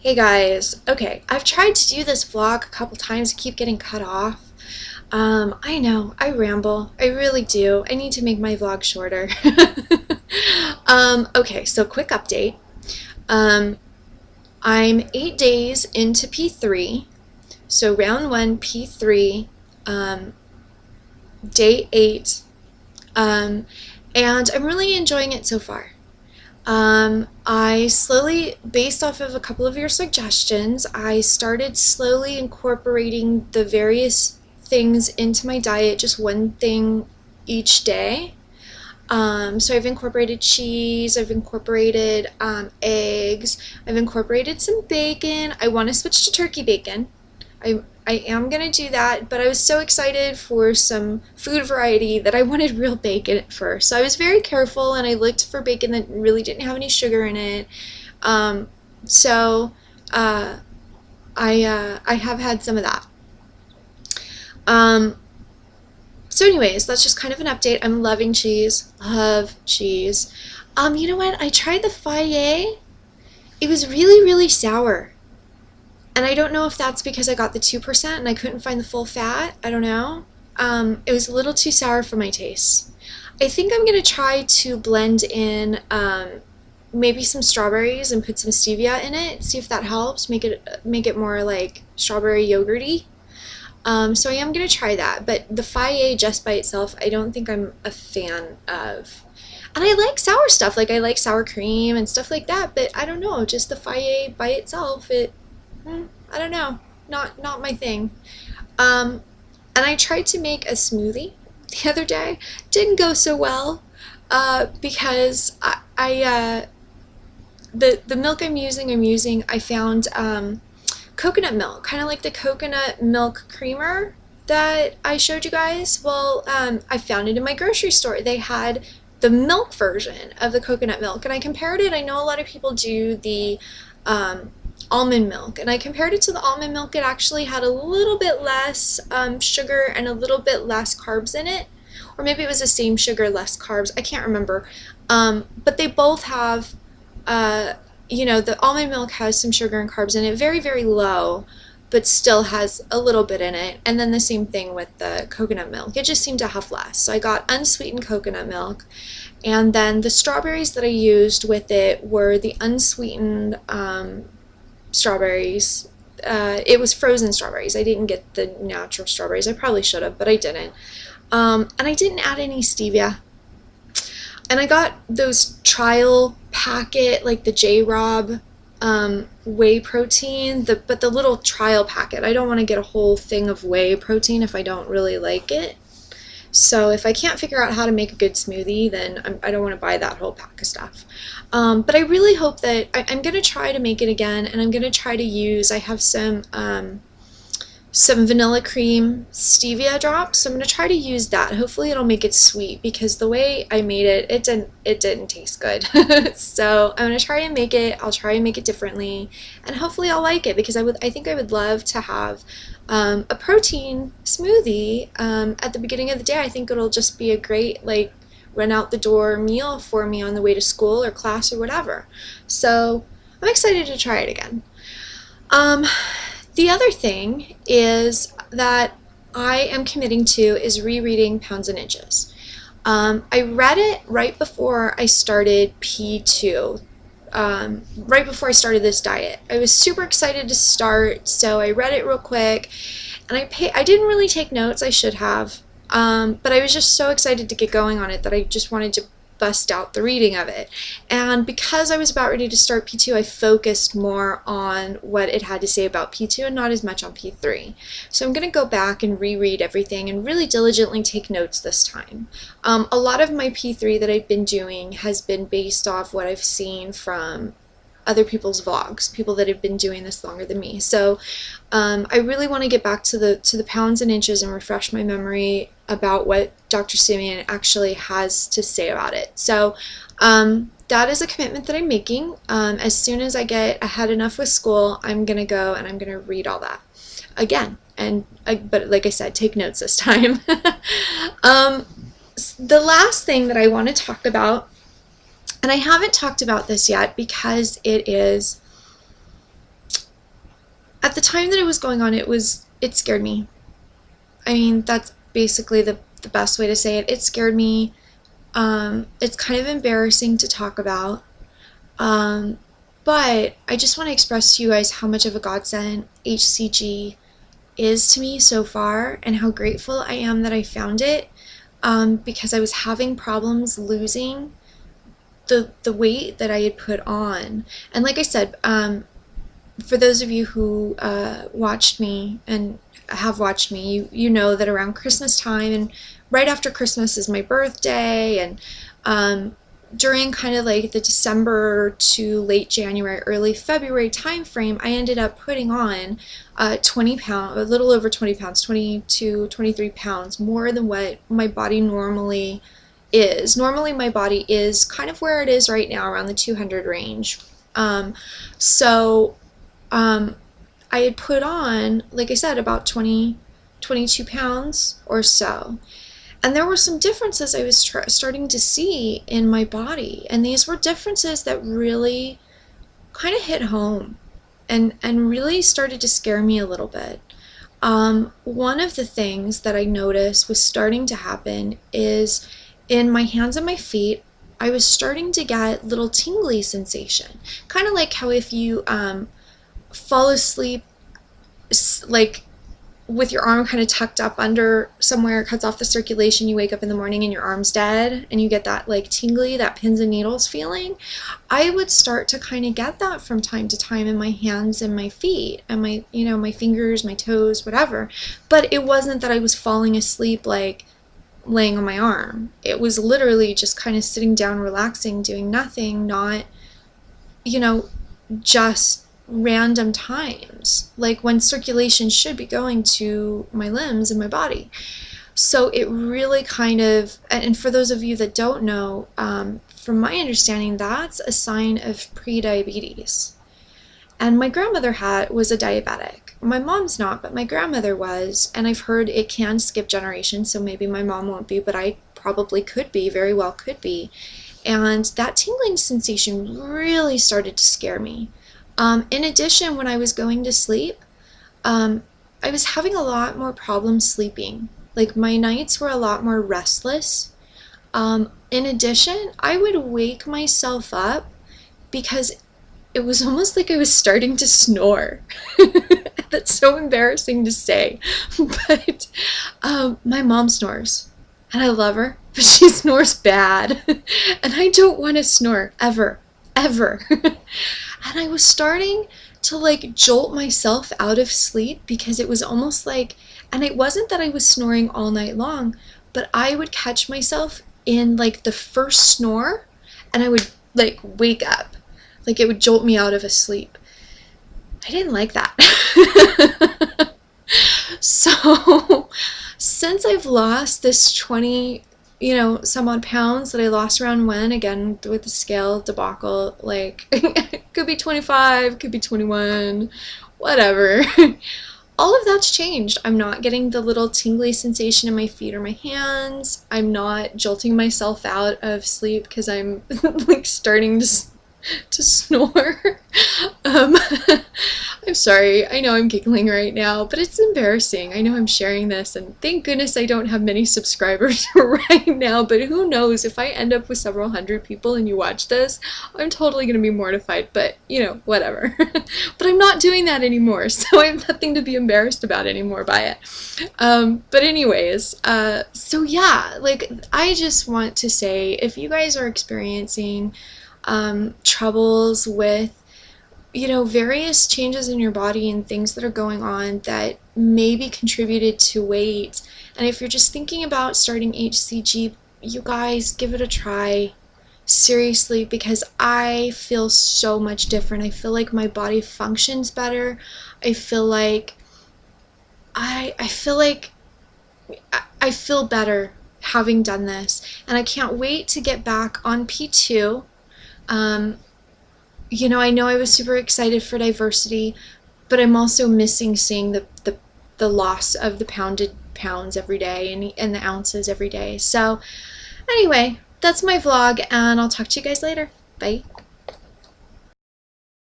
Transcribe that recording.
Hey guys, okay, I've tried to do this vlog a couple times, I keep getting cut off. I know, I ramble, I really do. I need to make my vlog shorter. Okay, so quick update. Um, I'm 8 days into P3, so round 1, P3, day 8, and I'm really enjoying it so far. I slowly, based off of a couple of your suggestions, I started slowly incorporating the various things into my diet, just one thing each day. So I've incorporated cheese, I've incorporated eggs, I've incorporated some bacon. I want to switch to turkey bacon. I am going to do that, but I was so excited for some food variety that I wanted real bacon at first. So I was very careful and I looked for bacon that really didn't have any sugar in it. So I have had some of that. So anyways, that's just kind of an update. I'm loving cheese. Love cheese. You know what? I tried the Fage. It was really, really sour. And I don't know if that's because I got the 2% and I couldn't find the full fat. I don't know. It was a little too sour for my taste. I think I'm going to try to blend in maybe some strawberries and put some stevia in it. See if that helps. Make it more like strawberry yogurty. So I am going to try that. But the Fage just by itself, I don't think I'm a fan of. And I like sour stuff. Like I like sour cream and stuff like that. But I don't know. Just the Fage by itself, I don't know, not my thing. And I tried to make a smoothie the other day. Didn't go so well because the milk I'm using I found coconut milk, kind of like the coconut milk creamer that I showed you guys. Well, I found it in my grocery store. They had the milk version of the coconut milk, and I compared it. I know a lot of people do the almond milk, and I compared it to the almond milk. It actually had a little bit less sugar and a little bit less carbs in it, or maybe it was the same sugar, less carbs. I can't remember. But they both have, the almond milk has some sugar and carbs in it, very, very low, but still has a little bit in it. And then the same thing with the coconut milk. It just seemed to have less. So I got unsweetened coconut milk. And then the strawberries that I used with it were the unsweetened strawberries. It was frozen strawberries. I didn't get the natural strawberries. I probably should have, but I didn't. And I didn't add any stevia. And I got those trial packet, like the J-Rob whey protein, but the little trial packet. I don't want to get a whole thing of whey protein if I don't really like it. So if I can't figure out how to make a good smoothie, then I don't want to buy that whole pack of stuff. But I really hope that I'm going to try to make it again, and I'm going to try to use, I have some vanilla cream stevia drops, so I'm going to try to use that. Hopefully it'll make it sweet, because the way I made it, it didn't taste good. So I'm going to try and make it. I'll try and make it differently, and hopefully I'll like it, because I think I would love to have a protein smoothie at the beginning of the day. I think it'll just be a great, like, run out the door meal for me on the way to school or class or whatever. So I'm excited to try it again. The other thing is that I am committing to is rereading Pounds and Inches. I read it right before I started P2. Right before I started this diet. I was super excited to start, so I read it real quick, and I didn't really take notes. I should have, but I was just so excited to get going on it that I just wanted to bust out the reading of it. And because I was about ready to start P2, I focused more on what it had to say about P2 and not as much on P3. So I'm going to go back and reread everything and really diligently take notes this time. A lot of my P3 that I've been doing has been based off what I've seen from other people's vlogs, people that have been doing this longer than me. So I really want to get back to the Pounds and Inches and refresh my memory about what Dr. Simeon actually has to say about it. So that is a commitment that I'm making. As soon as I get ahead enough with school, I'm going to go and I'm going to read all that again. But like I said, take notes this time. The last thing that I want to talk about, and I haven't talked about this yet because it is at the time that it was going on, it scared me. I mean, that's basically the best way to say it. It scared me. It's kind of embarrassing to talk about. But I just want to express to you guys how much of a godsend HCG is to me so far, and how grateful I am that I found it, because I was having problems losing the weight that I had put on. And like I said, for those of you who watched me and have watched me, you know that around Christmas time and right after Christmas is my birthday, and during kind of like the December to late January, early February time frame, I ended up putting on 20 pounds, a little over 20 pounds, 22, 23 pounds, more than what my body normally is. Normally my body is kind of where it is right now, around the 200 range. I had put on, like I said, about 22 pounds or so. And there were some differences I was starting to see in my body. And these were differences that really kind of hit home and really started to scare me a little bit. One of the things that I noticed was starting to happen is in my hands and my feet, I was starting to get little tingly sensation. Kind of like how if you fall asleep, like with your arm kind of tucked up under somewhere, it cuts off the circulation, you wake up in the morning and your arm's dead and you get that like tingly, that pins and needles feeling. I would start to kind of get that from time to time in my hands and my feet and my, you know, my fingers, my toes, whatever. But it wasn't that I was falling asleep like laying on my arm. It was literally just kind of sitting down, relaxing, doing nothing, not, you know, just random times, like when circulation should be going to my limbs and my body. So it really kind of, and for those of you that don't know, from my understanding, that's a sign of pre-diabetes. And my grandmother was a diabetic. My mom's not, but my grandmother was, and I've heard it can skip generations, so maybe my mom won't be, but I probably could be, very well could be. And that tingling sensation really started to scare me. In addition, when I was going to sleep, I was having a lot more problems sleeping. Like my nights were a lot more restless. In addition, I would wake myself up because it was almost like I was starting to snore. That's so embarrassing to say, but my mom snores, and I love her, but she snores bad, and I don't want to snore, ever. And I was starting to like jolt myself out of sleep because it was almost like, and it wasn't that I was snoring all night long, but I would catch myself in like the first snore and I would like wake up. Like it would jolt me out of a sleep. I didn't like that. So since I've lost this 20, you know, some odd pounds that I lost around when, again, with the scale debacle, like, could be 25, could be 21, whatever. All of that's changed. I'm not getting the little tingly sensation in my feet or my hands. I'm not jolting myself out of sleep because I'm, like, starting to snore. I'm sorry, I know I'm giggling right now, but it's embarrassing. I know I'm sharing this, and thank goodness I don't have many subscribers right now, but who knows, if I end up with several hundred people and you watch this, I'm totally gonna be mortified, but you know, whatever. But I'm not doing that anymore, so I have nothing to be embarrassed about anymore by it. But anyways, so yeah, like, I just want to say, if you guys are experiencing troubles with, you know, various changes in your body and things that are going on that maybe contributed to weight, and if you're just thinking about starting HCG, you guys give it a try, seriously, because I feel so much different. I feel like my body functions better. I feel like I feel better having done this, and I can't wait to get back on P2. You know I was super excited for diversity, but I'm also missing seeing the loss of the pounds every day and the ounces every day. So anyway, that's my vlog, and I'll talk to you guys later. Bye.